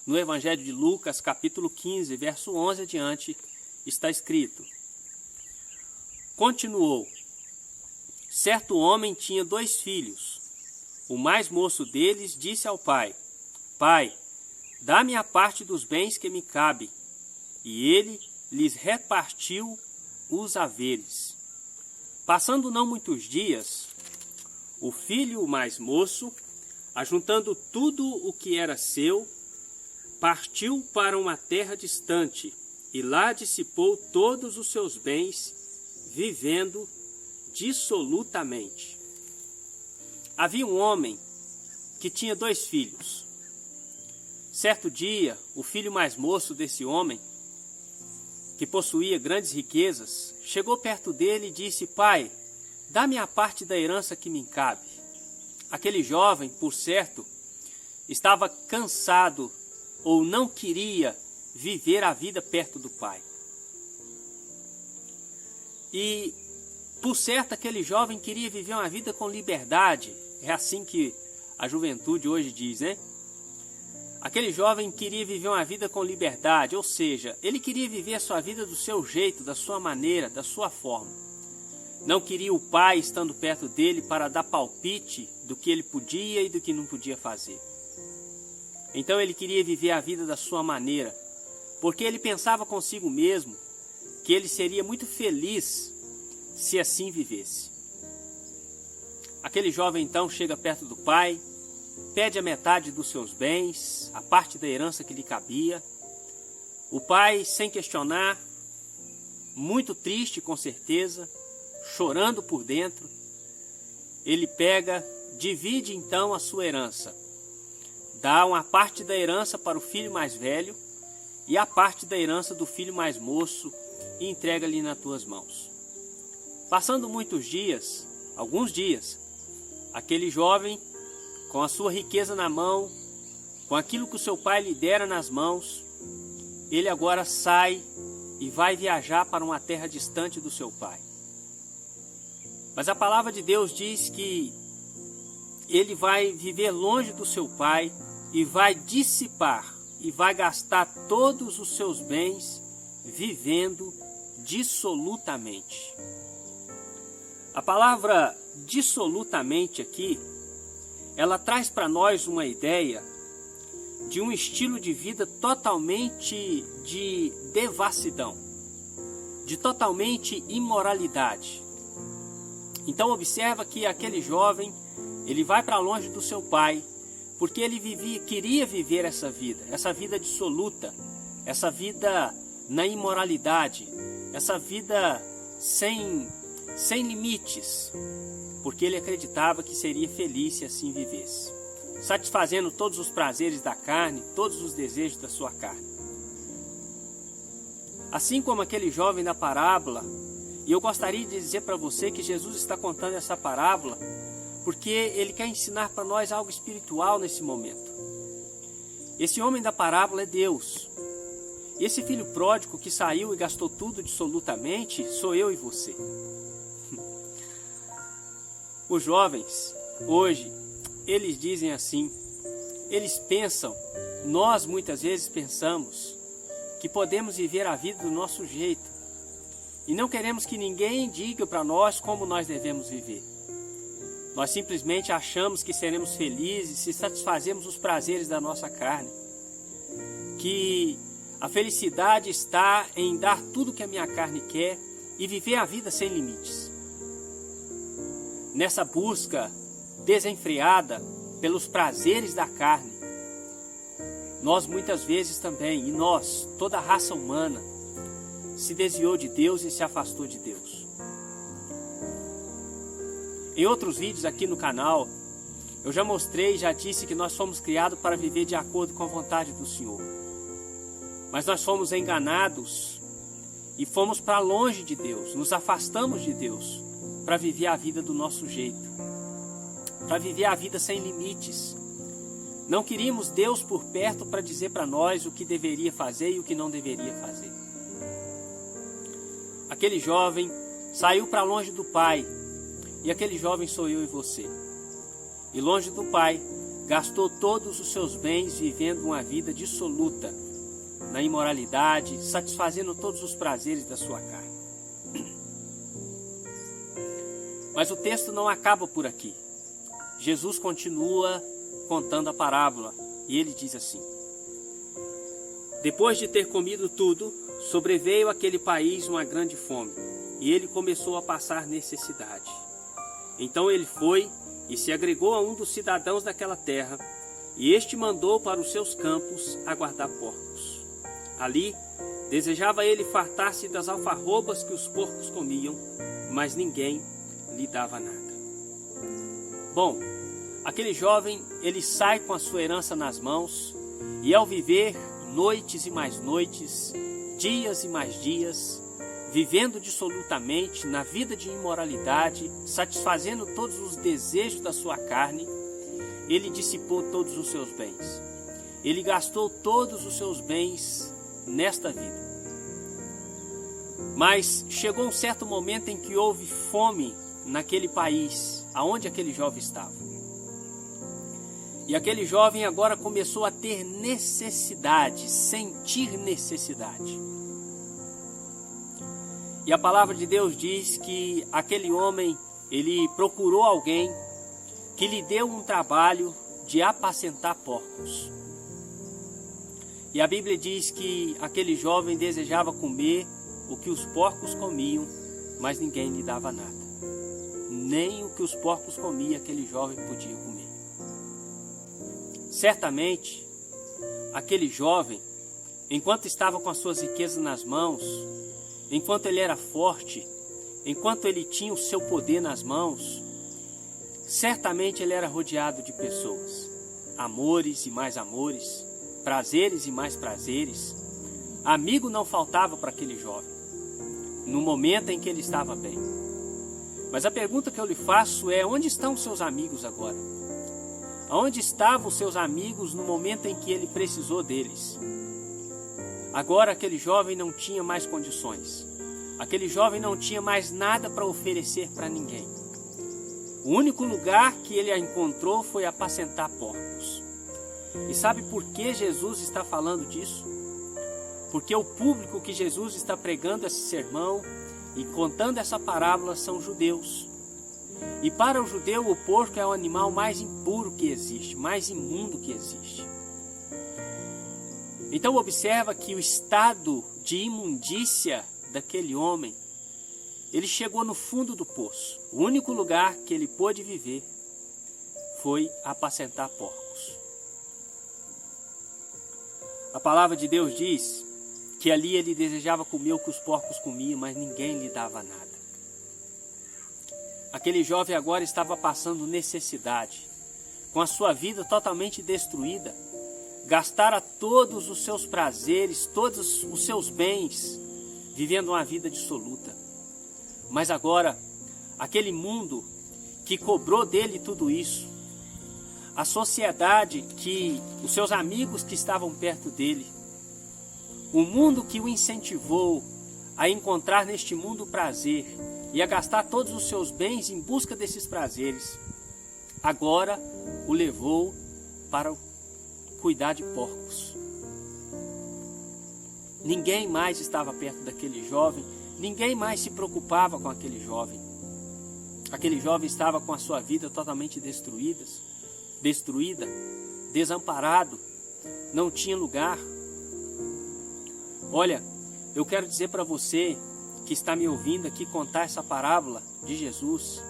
no Evangelho de Lucas, capítulo 15, verso 11 adiante, está escrito: Continuou: certo homem tinha 2 filhos. O mais moço deles disse ao pai: Pai, dá-me a parte dos bens que me cabe. E ele lhes repartiu os haveres. Passando não muitos dias, o filho mais moço, ajuntando tudo o que era seu, partiu para uma terra distante e lá dissipou todos os seus bens, vivendo dissolutamente. Havia um homem que tinha 2 filhos. Certo dia, o filho mais moço desse homem, que possuía grandes riquezas, chegou perto dele e disse: Pai, dá-me a parte da herança que me cabe. Aquele jovem, por certo, estava cansado ou não queria viver a vida perto do pai. E, por certo, aquele jovem queria viver uma vida com liberdade. É assim que a juventude hoje diz, né? Aquele jovem queria viver uma vida com liberdade, ou seja, ele queria viver a sua vida do seu jeito, da sua maneira, da sua forma. Não queria o pai estando perto dele para dar palpite do que ele podia e do que não podia fazer. Então ele queria viver a vida da sua maneira, porque ele pensava consigo mesmo que ele seria muito feliz se assim vivesse. Aquele jovem então chega perto do pai, pede a metade dos seus bens, a parte da herança que lhe cabia. O pai, sem questionar, muito triste com certeza, chorando por dentro, ele pega, divide então a sua herança. Dá uma parte da herança para o filho mais velho e a parte da herança do filho mais moço e entrega-lhe nas tuas mãos. Passando muitos dias, alguns dias, aquele jovem, com a sua riqueza na mão, com aquilo que o seu pai lhe dera nas mãos, ele agora sai e vai viajar para uma terra distante do seu pai. Mas a palavra de Deus diz que ele vai viver longe do seu pai e vai dissipar e vai gastar todos os seus bens vivendo dissolutamente. A palavra dissolutamente aqui, ela traz para nós uma ideia de um estilo de vida totalmente de devassidão, de totalmente imoralidade. Então observa que aquele jovem, ele vai para longe do seu pai, porque ele queria viver essa vida dissoluta, essa vida na imoralidade, essa vida sem limites, porque ele acreditava que seria feliz se assim vivesse, satisfazendo todos os prazeres da carne, todos os desejos da sua carne. Assim como aquele jovem da parábola, e eu gostaria de dizer para você que Jesus está contando essa parábola porque ele quer ensinar para nós algo espiritual nesse momento. Esse homem da parábola é Deus. E esse filho pródigo que saiu e gastou tudo dissolutamente sou eu e você. Os jovens, hoje, eles dizem assim, eles pensam, nós muitas vezes pensamos, que podemos viver a vida do nosso jeito. E não queremos que ninguém diga para nós como nós devemos viver. Nós simplesmente achamos que seremos felizes se satisfazemos os prazeres da nossa carne. Que a felicidade está em dar tudo que a minha carne quer e viver a vida sem limites. Nessa busca desenfreada pelos prazeres da carne, nós muitas vezes também, e nós, toda a raça humana, se desviou de Deus e se afastou de Deus. Em outros vídeos aqui no canal, eu já mostrei, já disse que nós fomos criados para viver de acordo com a vontade do Senhor. Mas nós fomos enganados e fomos para longe de Deus, nos afastamos de Deus para viver a vida do nosso jeito, para viver a vida sem limites. Não queríamos Deus por perto para dizer para nós o que deveria fazer e o que não deveria fazer. Aquele jovem saiu para longe do pai, e aquele jovem sou eu e você. E longe do pai, gastou todos os seus bens vivendo uma vida dissoluta na imoralidade, satisfazendo todos os prazeres da sua carne. Mas o texto não acaba por aqui. Jesus continua contando a parábola e ele diz assim: depois de ter comido tudo, sobreveio àquele país uma grande fome, e ele começou a passar necessidade. Então ele foi e se agregou a um dos cidadãos daquela terra, e este mandou para os seus campos aguardar porcos. Ali, desejava ele fartar-se das alfarrobas que os porcos comiam, mas ninguém lhe dava nada. Bom, aquele jovem, ele sai com a sua herança nas mãos, e ao viver noites e mais noites, dias e mais dias, vivendo dissolutamente na vida de imoralidade, satisfazendo todos os desejos da sua carne, ele dissipou todos os seus bens. Ele gastou todos os seus bens nesta vida. Mas chegou um certo momento em que houve fome naquele país, aonde aquele jovem estava. E aquele jovem agora começou a ter necessidade, sentir necessidade. E a palavra de Deus diz que aquele homem, ele procurou alguém que lhe deu um trabalho de apacentar porcos. E a Bíblia diz que aquele jovem desejava comer o que os porcos comiam, mas ninguém lhe dava nada. Nem o que os porcos comiam aquele jovem podia comer. Certamente, aquele jovem, enquanto estava com as suas riquezas nas mãos, enquanto ele era forte, enquanto ele tinha o seu poder nas mãos, certamente ele era rodeado de pessoas, amores e mais amores, prazeres e mais prazeres. Amigo não faltava para aquele jovem, no momento em que ele estava bem. Mas a pergunta que eu lhe faço é: onde estão os seus amigos agora? Onde estavam os seus amigos no momento em que ele precisou deles? Agora aquele jovem não tinha mais condições. Aquele jovem não tinha mais nada para oferecer para ninguém. O único lugar que ele encontrou foi apacentar porcos. E sabe por que Jesus está falando disso? Porque o público que Jesus está pregando esse sermão e contando essa parábola são judeus. E para o judeu o porco é o animal mais impuro que existe, mais imundo que existe. Então observa que o estado de imundícia daquele homem, ele chegou no fundo do poço. O único lugar que ele pôde viver foi apacentar porcos. A palavra de Deus diz que ali ele desejava comer o que os porcos comiam, mas ninguém lhe dava nada. Aquele jovem agora estava passando necessidade, com a sua vida totalmente destruída, gastara todos os seus prazeres, todos os seus bens, vivendo uma vida dissoluta. Mas agora, aquele mundo que cobrou dele tudo isso, a sociedade que os seus amigos que estavam perto dele, o mundo que o incentivou a encontrar neste mundo prazer e a gastar todos os seus bens em busca desses prazeres, agora o levou para cuidar de porcos. Ninguém mais estava perto daquele jovem, ninguém mais se preocupava com aquele jovem. Aquele jovem estava com a sua vida totalmente destruída, desamparado, não tinha lugar. Olha, eu quero dizer para você que está me ouvindo aqui contar essa parábola de Jesus.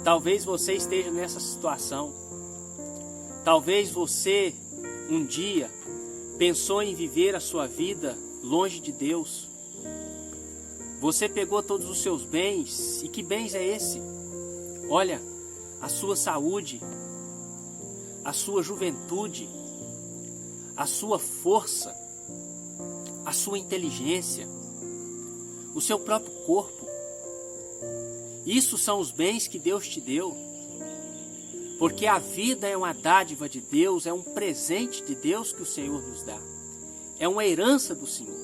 Talvez você esteja nessa situação. Talvez você um dia pensou em viver a sua vida longe de Deus. Você pegou todos os seus bens. E que bens é esse? Olha, a sua saúde, a sua juventude, a sua força, a sua inteligência, o seu próprio corpo. Isso são os bens que Deus te deu. Porque a vida é uma dádiva de Deus, é um presente de Deus que o Senhor nos dá. É uma herança do Senhor.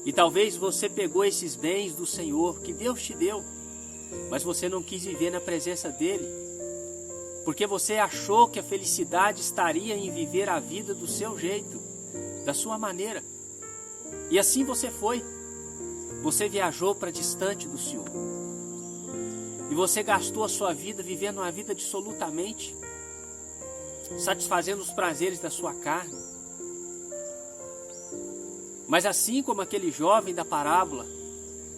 E talvez você pegou esses bens do Senhor que Deus te deu, mas você não quis viver na presença dEle. Porque você achou que a felicidade estaria em viver a vida do seu jeito, da sua maneira. E assim você foi. Você viajou para distante do Senhor. E você gastou a sua vida vivendo uma vida dissolutamente, satisfazendo os prazeres da sua carne. Mas assim como aquele jovem da parábola,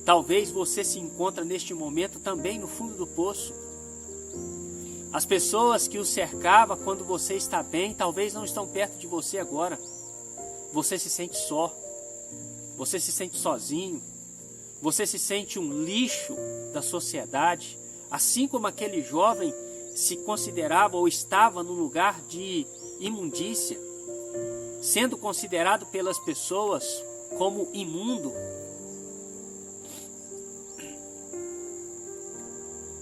talvez você se encontre neste momento também no fundo do poço. As pessoas que o cercavam quando você está bem, talvez não estão perto de você agora. Você se sente só. Você se sente sozinho. Você se sente um lixo da sociedade. Assim como aquele jovem se considerava ou estava num lugar de imundícia, sendo considerado pelas pessoas como imundo.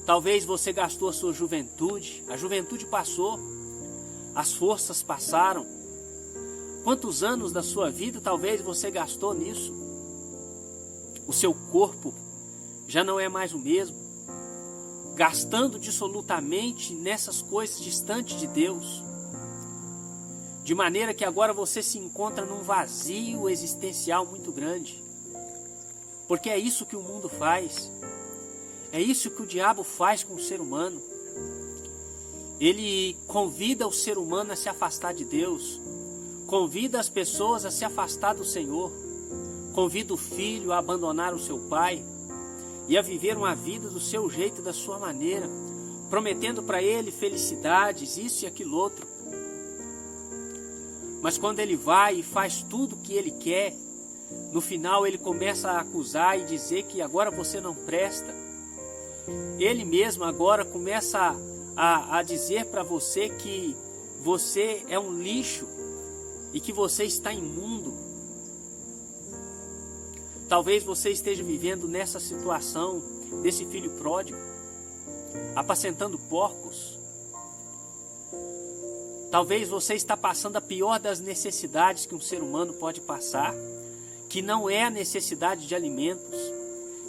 Talvez você gastou a sua juventude, a juventude passou, as forças passaram. Quantos anos da sua vida talvez você gastou nisso? O seu corpo já não é mais o mesmo, gastando dissolutamente nessas coisas distantes de Deus, de maneira que agora você se encontra num vazio existencial muito grande, porque é isso que o mundo faz. É isso que o diabo faz com o ser humano. Ele convida o ser humano a se afastar de Deus. Convida as pessoas a se afastar do Senhor. Convida o filho a abandonar o seu pai e a viver uma vida do seu jeito, da sua maneira, prometendo para ele felicidades, isso e aquilo outro. Mas quando ele vai e faz tudo o que ele quer, no final ele começa a acusar e dizer que agora você não presta. Ele mesmo agora começa a dizer para você que você é um lixo e que você está imundo. Talvez você esteja vivendo nessa situação desse filho pródigo, apacentando porcos. Talvez você está passando a pior das necessidades que um ser humano pode passar, que não é a necessidade de alimentos,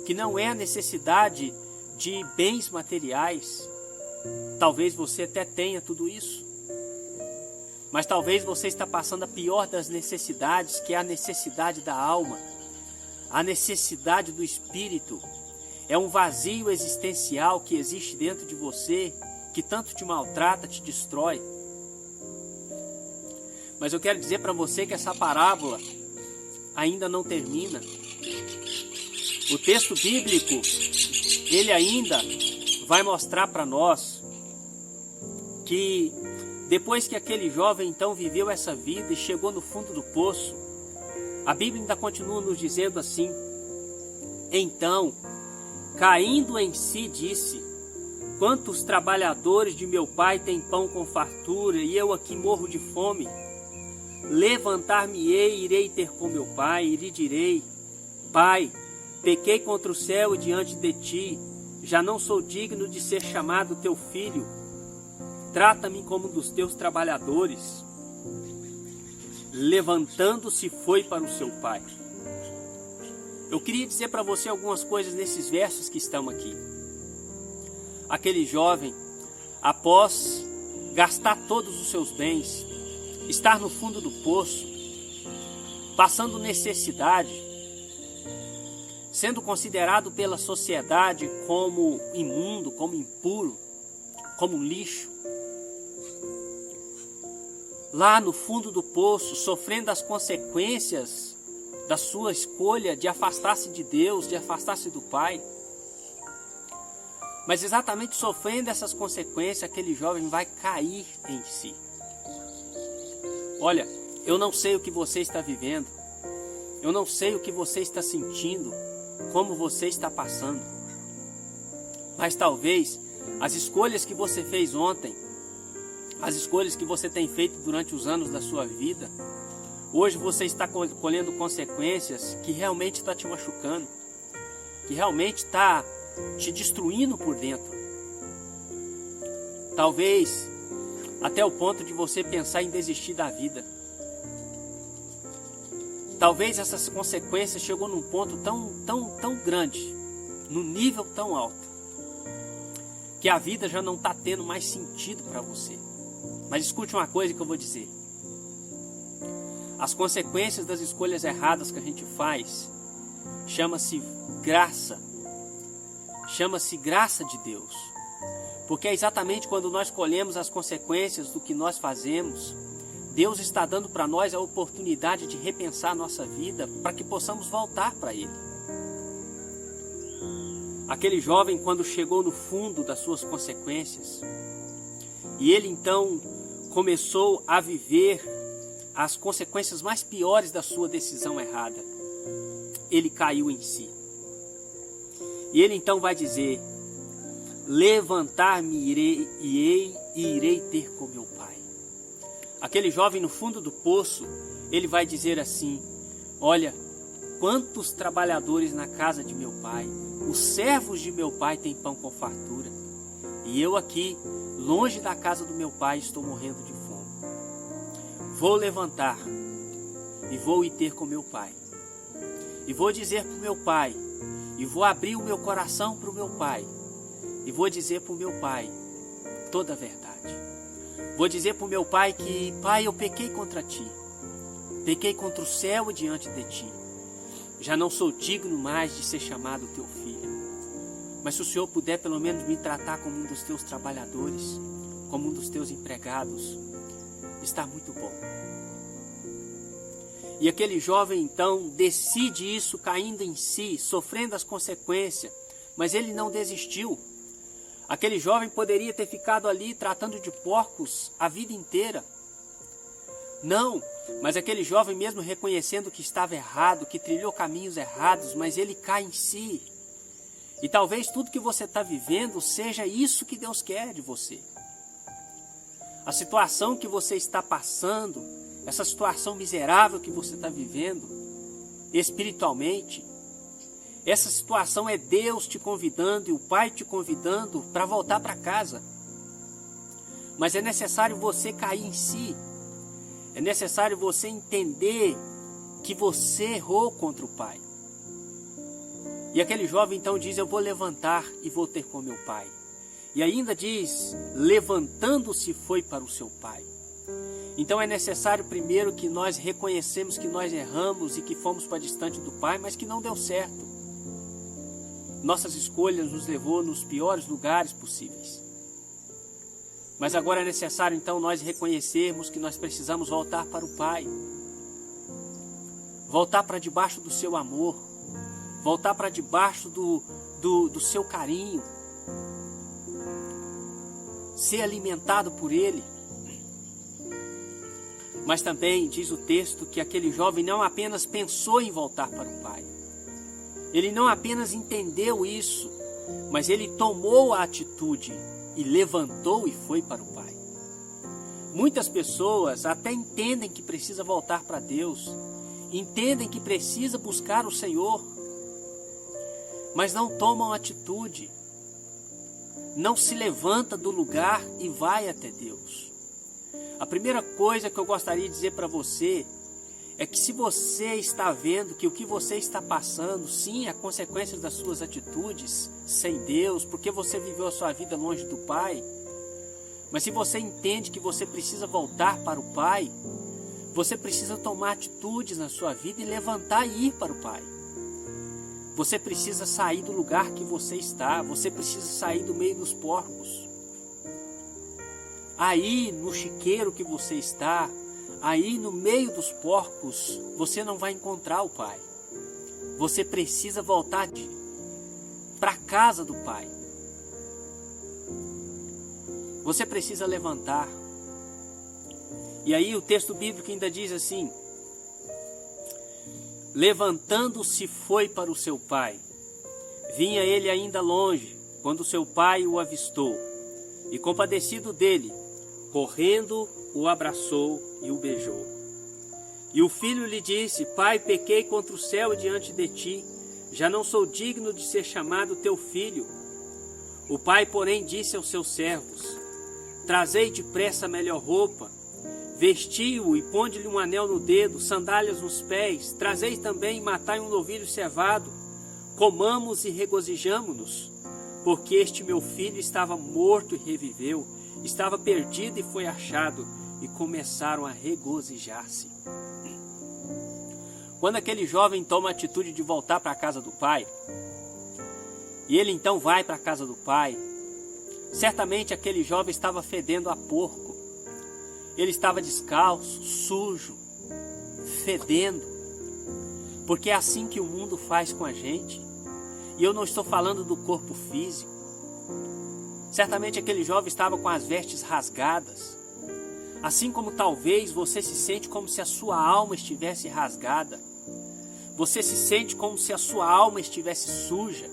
que não é a necessidade de bens materiais. Talvez você até tenha tudo isso, mas talvez você está passando a pior das necessidades, que é a necessidade da alma, a necessidade do espírito. É um vazio existencial que existe dentro de você, que tanto te maltrata, te destrói. Mas eu quero dizer para você que essa parábola ainda não termina. O texto bíblico, ele ainda vai mostrar para nós que depois que aquele jovem então viveu essa vida e chegou no fundo do poço, a Bíblia ainda continua nos dizendo assim: então, caindo em si, disse: quantos trabalhadores de meu pai têm pão com fartura e eu aqui morro de fome? Levantar-me-ei e irei ter com meu pai e lhe direi: Pai, pequei contra o céu e diante de ti, já não sou digno de ser chamado teu filho. Trata-me como um dos teus trabalhadores. Levantando-se, foi para o seu pai. Eu queria dizer para você algumas coisas nesses versos que estão aqui. Aquele jovem, após gastar todos os seus bens, estar no fundo do poço, passando necessidade, sendo considerado pela sociedade como imundo, como impuro, como um lixo. Lá no fundo do poço, sofrendo as consequências da sua escolha de afastar-se de Deus, de afastar-se do Pai. Mas exatamente sofrendo essas consequências, aquele jovem vai cair em si. Olha, eu não sei o que você está vivendo, eu não sei o que você está sentindo, como você está passando. Mas talvez as escolhas que você fez ontem, as escolhas que você tem feito durante os anos da sua vida, hoje você está colhendo consequências que realmente está te machucando, que realmente está te destruindo por dentro. Talvez até o ponto de você pensar em desistir da vida. Talvez essas consequências chegou num ponto tão grande, num nível tão alto, que a vida já não está tendo mais sentido para você. Mas escute uma coisa que eu vou dizer. As consequências das escolhas erradas que a gente faz chama-se graça. Chama-se graça de Deus. Porque é exatamente quando nós colhemos as consequências do que nós fazemos, Deus está dando para nós a oportunidade de repensar a nossa vida para que possamos voltar para Ele. Aquele jovem, quando chegou no fundo das suas consequências, e ele então começou a viver as consequências mais piores da sua decisão errada, ele caiu em si. E ele então vai dizer: levantar-me-irei e irei ter com meu pai. Aquele jovem no fundo do poço, ele vai dizer assim: olha, quantos trabalhadores na casa de meu pai, os servos de meu pai têm pão com fartura, e eu aqui, longe da casa do meu pai, estou morrendo de fome. Vou levantar e vou ir ter com meu pai, e vou dizer para o meu pai, e vou abrir o meu coração para o meu pai, e vou dizer para o meu pai toda a verdade. Vou dizer para o meu pai que: pai, eu pequei contra ti, pequei contra o céu e diante de ti, já não sou digno mais de ser chamado teu filho, mas se o Senhor puder pelo menos me tratar como um dos teus trabalhadores, como um dos teus empregados, está muito bom. E aquele jovem então decide isso, caindo em si, sofrendo as consequências, mas ele não desistiu. Aquele jovem poderia ter ficado ali tratando de porcos a vida inteira. Não, mas aquele jovem, mesmo reconhecendo que estava errado, que trilhou caminhos errados, mas ele cai em si. E talvez tudo que você está vivendo seja isso que Deus quer de você. A situação que você está passando, essa situação miserável que você está vivendo, espiritualmente, essa situação é Deus te convidando e o Pai te convidando para voltar para casa. Mas é necessário você cair em si. É necessário você entender que você errou contra o Pai. E aquele jovem então diz: eu vou levantar e vou ter com meu pai. E ainda diz: levantando-se foi para o seu pai. Então é necessário primeiro que nós reconhecemos que nós erramos e que fomos para distante do Pai, mas que não deu certo. Nossas escolhas nos levou nos piores lugares possíveis. Mas agora é necessário então nós reconhecermos que nós precisamos voltar para o Pai. Voltar para debaixo do seu amor. Voltar para debaixo do seu carinho. Ser alimentado por Ele. Mas também diz o texto que aquele jovem não apenas pensou em voltar para o Pai. Ele não apenas entendeu isso, mas ele tomou a atitude e levantou e foi para o Pai. Muitas pessoas até entendem que precisa voltar para Deus, entendem que precisa buscar o Senhor, mas não tomam atitude, não se levanta do lugar e vai até Deus. A primeira coisa que eu gostaria de dizer para você é que se você está vendo que o que você está passando, sim, é consequência das suas atitudes sem Deus, porque você viveu a sua vida longe do Pai, mas se você entende que você precisa voltar para o Pai, você precisa tomar atitudes na sua vida e levantar e ir para o Pai. Você precisa sair do lugar que você está, você precisa sair do meio dos porcos. Aí no chiqueiro que você está, aí no meio dos porcos, você não vai encontrar o Pai. Você precisa voltar para a casa do Pai. Você precisa levantar. E aí o texto bíblico ainda diz assim: levantando-se foi para o seu pai. Vinha ele ainda longe, quando seu pai o avistou, e compadecido dele, correndo, o abraçou e o beijou. E o filho lhe disse: pai, pequei contra o céu diante de ti, já não sou digno de ser chamado teu filho. O pai, porém, disse aos seus servos: trazei depressa a melhor roupa, vestiu-o e ponde-lhe um anel no dedo, sandálias nos pés, trazei também e matai um novilho cevado, comamos e regozijamo-nos, porque este meu filho estava morto e reviveu, estava perdido e foi achado, e começaram a regozijar-se. Quando aquele jovem toma a atitude de voltar para a casa do pai, e ele então vai para a casa do pai, certamente aquele jovem estava fedendo a porco. Ele estava descalço, sujo, fedendo, porque é assim que o mundo faz com a gente. E eu não estou falando do corpo físico. Certamente aquele jovem estava com as vestes rasgadas, assim como talvez você se sente como se a sua alma estivesse rasgada. Você se sente como se a sua alma estivesse suja.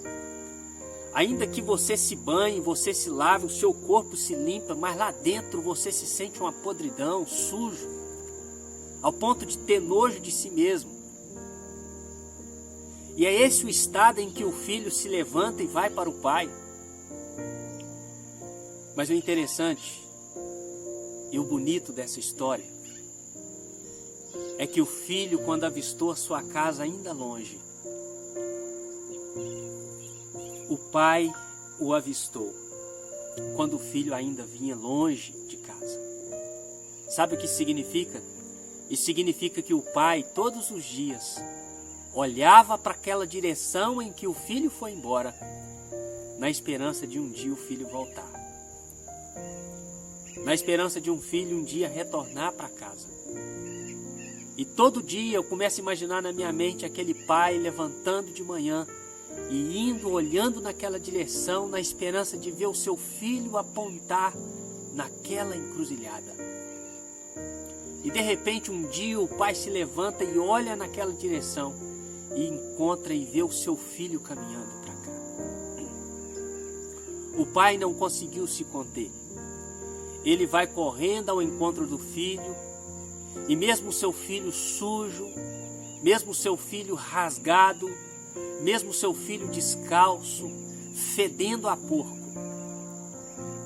Ainda que você se banhe, você se lave, o seu corpo se limpa, mas lá dentro você se sente uma podridão, sujo, ao ponto de ter nojo de si mesmo. E é esse o estado em que o filho se levanta e vai para o pai. Mas o interessante e o bonito dessa história é que o filho, quando avistou a sua casa ainda longe, o pai o avistou quando o filho ainda vinha longe de casa. Sabe o que significa? Isso significa que o pai, todos os dias, olhava para aquela direção em que o filho foi embora, na esperança de um dia o filho voltar. Na esperança de um filho um dia retornar para casa. E todo dia eu começo a imaginar na minha mente aquele pai levantando de manhã e indo, olhando naquela direção, na esperança de ver o seu filho apontar naquela encruzilhada. E de repente um dia o pai se levanta e olha naquela direção e encontra e vê o seu filho caminhando para cá. O pai não conseguiu se conter. Ele vai correndo ao encontro do filho, e mesmo seu filho sujo, mesmo seu filho rasgado, mesmo seu filho descalço, fedendo a porco,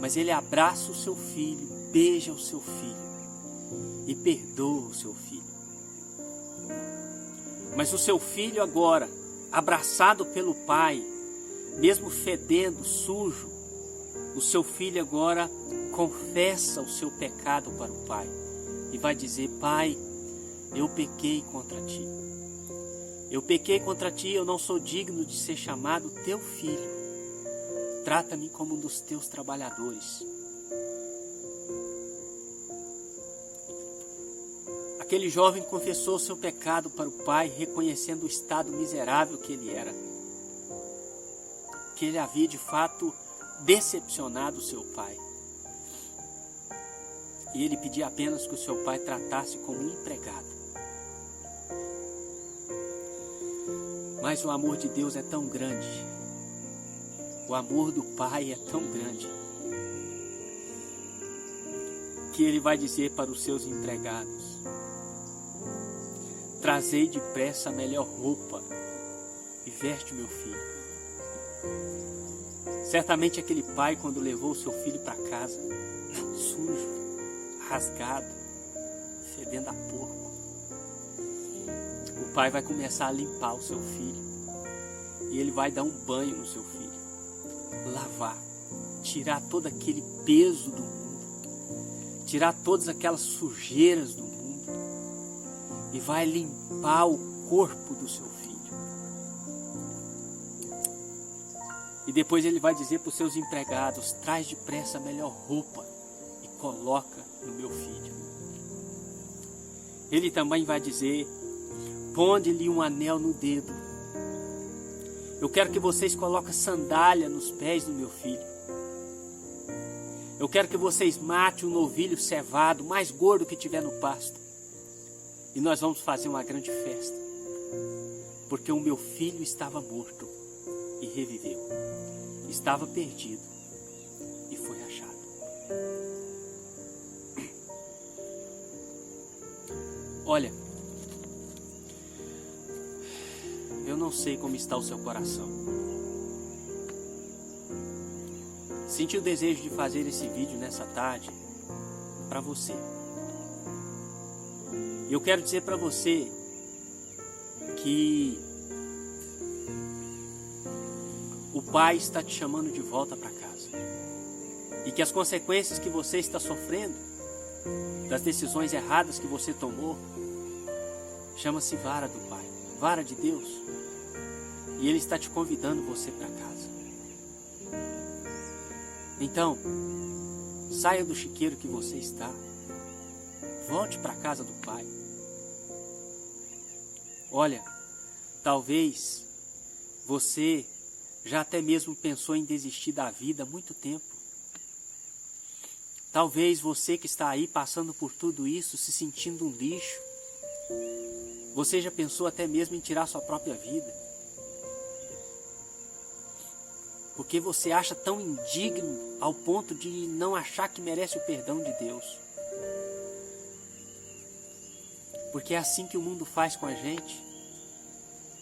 mas ele abraça o seu filho, beija o seu filho e perdoa o seu filho. Mas o seu filho agora, abraçado pelo pai, mesmo fedendo, sujo, o seu filho agora confessa o seu pecado para o pai e vai dizer: pai, eu pequei contra ti. Eu pequei contra ti, eu não sou digno de ser chamado teu filho. Trata-me como um dos teus trabalhadores. Aquele jovem confessou seu pecado para o pai, reconhecendo o estado miserável que ele era. Que ele havia de fato decepcionado o seu pai. E ele pedia apenas que o seu pai tratasse como um empregado. Mas o amor de Deus é tão grande, o amor do pai é tão grande, que ele vai dizer para os seus empregados: trazei depressa a melhor roupa e veste meu filho. Certamente aquele pai, quando levou o seu filho para casa, sujo, rasgado, fedendo a porco, o pai vai começar a limpar o seu filho e ele vai dar um banho no seu filho, lavar, tirar todo aquele peso do mundo, tirar todas aquelas sujeiras do mundo e vai limpar o corpo do seu filho. E depois ele vai dizer para os seus empregados: traz depressa a melhor roupa e coloca no meu filho. Ele também vai dizer: ponde-lhe um anel no dedo. Eu quero que vocês coloquem sandália nos pés do meu filho. Eu quero que vocês matem um novilho cevado, mais gordo que tiver no pasto. E nós vamos fazer uma grande festa. Porque o meu filho estava morto e reviveu. Estava perdido e foi achado. Olha, eu não sei como está o seu coração. Senti o desejo de fazer esse vídeo nessa tarde para você. E eu quero dizer para você que o Pai está te chamando de volta para casa. E que as consequências que você está sofrendo, das decisões erradas que você tomou, chama-se vara do Pai, vara de Deus. E Ele está te convidando você para casa. Então, saia do chiqueiro que você está. Volte para a casa do Pai. Olha, talvez você já até mesmo pensou em desistir da vida há muito tempo. Talvez você que está aí passando por tudo isso, se sentindo um lixo. Você já pensou até mesmo em tirar sua própria vida. Porque você acha tão indigno ao ponto de não achar que merece o perdão de Deus. Porque é assim que o mundo faz com a gente.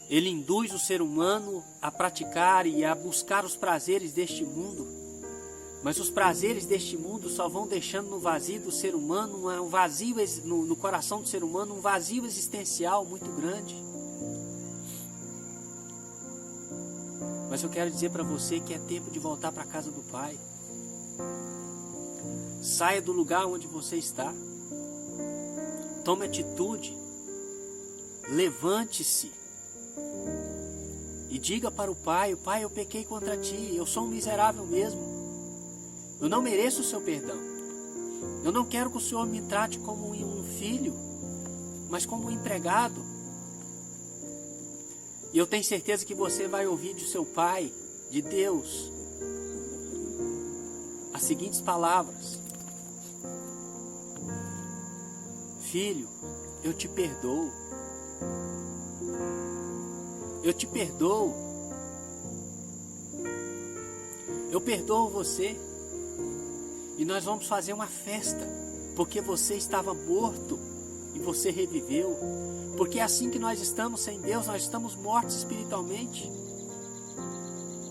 Ele induz o ser humano a praticar e a buscar os prazeres deste mundo. Mas os prazeres deste mundo só vão deixando no vazio do ser humano, um vazio no coração do ser humano, um vazio existencial muito grande. Mas eu quero dizer para você que é tempo de voltar para a casa do Pai. Saia do lugar onde você está. Tome atitude. Levante-se. E diga para o Pai: Pai, eu pequei contra Ti, eu sou um miserável mesmo. Eu não mereço o seu perdão. Eu não quero que o Senhor me trate como um filho, mas como um empregado. E eu tenho certeza que você vai ouvir de seu Pai, de Deus, as seguintes palavras: Filho, eu te perdoo. Eu te perdoo. Eu perdoo você. E nós vamos fazer uma festa, porque você estava morto e você reviveu. Porque é assim que nós estamos sem Deus, nós estamos mortos espiritualmente.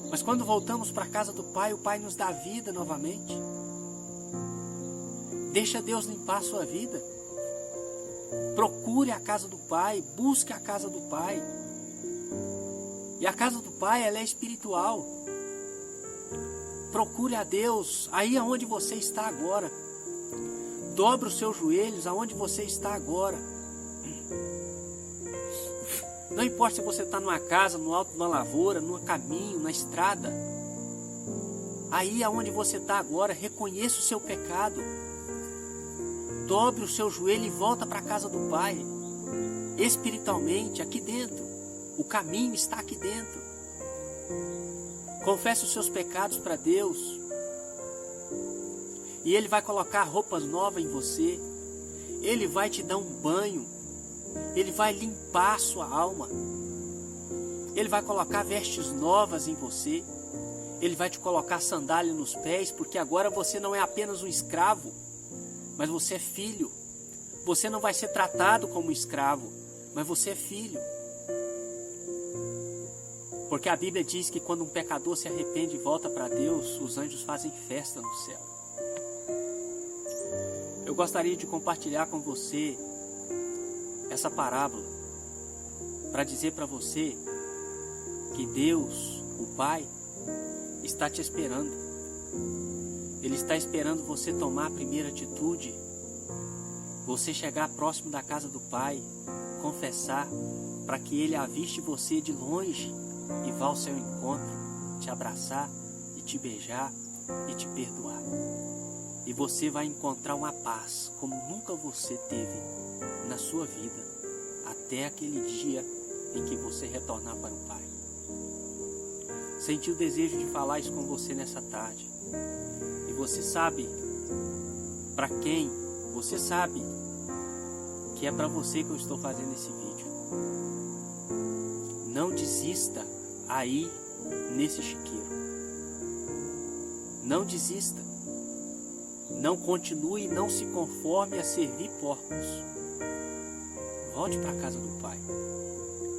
Mas quando voltamos para a casa do Pai, o Pai nos dá vida novamente. Deixa Deus limpar a sua vida. Procure a casa do Pai, busque a casa do Pai. E a casa do Pai, ela é espiritual. Procure a Deus aí aonde você está agora. Dobre os seus joelhos aonde você está agora. Não importa se você está numa casa, no alto de uma lavoura, num caminho, na estrada. Aí aonde você está agora, reconheça o seu pecado. Dobre o seu joelho e volta para a casa do Pai. Espiritualmente, aqui dentro. O caminho está aqui dentro. Confesse os seus pecados para Deus. E Ele vai colocar roupas novas em você. Ele vai te dar um banho. Ele vai limpar a sua alma. Ele vai colocar vestes novas em você. Ele vai te colocar sandália nos pés, porque agora você não é apenas um escravo, mas você é filho. Você não vai ser tratado como escravo, mas você é filho. Porque a Bíblia diz que quando um pecador se arrepende e volta para Deus, os anjos fazem festa no céu. Eu gostaria de compartilhar com você essa parábola para dizer para você que Deus, o Pai, está te esperando. Ele está esperando você tomar a primeira atitude, você chegar próximo da casa do Pai, confessar, para que Ele aviste você de longe e vá ao seu encontro, te abraçar e te beijar e te perdoar. E você vai encontrar uma paz como nunca você teve na sua vida, até aquele dia em que você retornar para o Pai. Senti o desejo de falar isso com você nessa tarde. E você sabe para quem, você sabe que é para você que eu estou fazendo esse vídeo. Não desista aí nesse chiqueiro. Não desista. Não continue, não se conforme a servir porcos. Volte para a casa do Pai.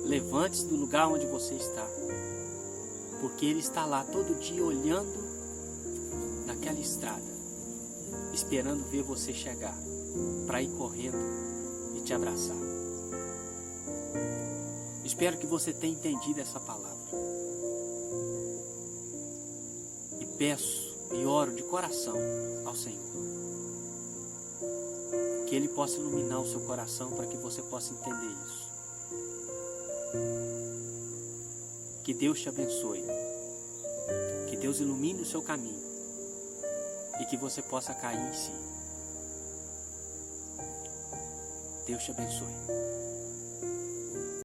Levante-se do lugar onde você está. Porque Ele está lá todo dia olhando naquela estrada, esperando ver você chegar, para ir correndo e te abraçar. Espero que você tenha entendido essa palavra. peço e oro de coração ao Senhor que Ele possa iluminar o seu coração para que você possa entender isso. Que Deus te abençoe. Que Deus ilumine o seu caminho e que você possa cair em si. Deus te abençoe.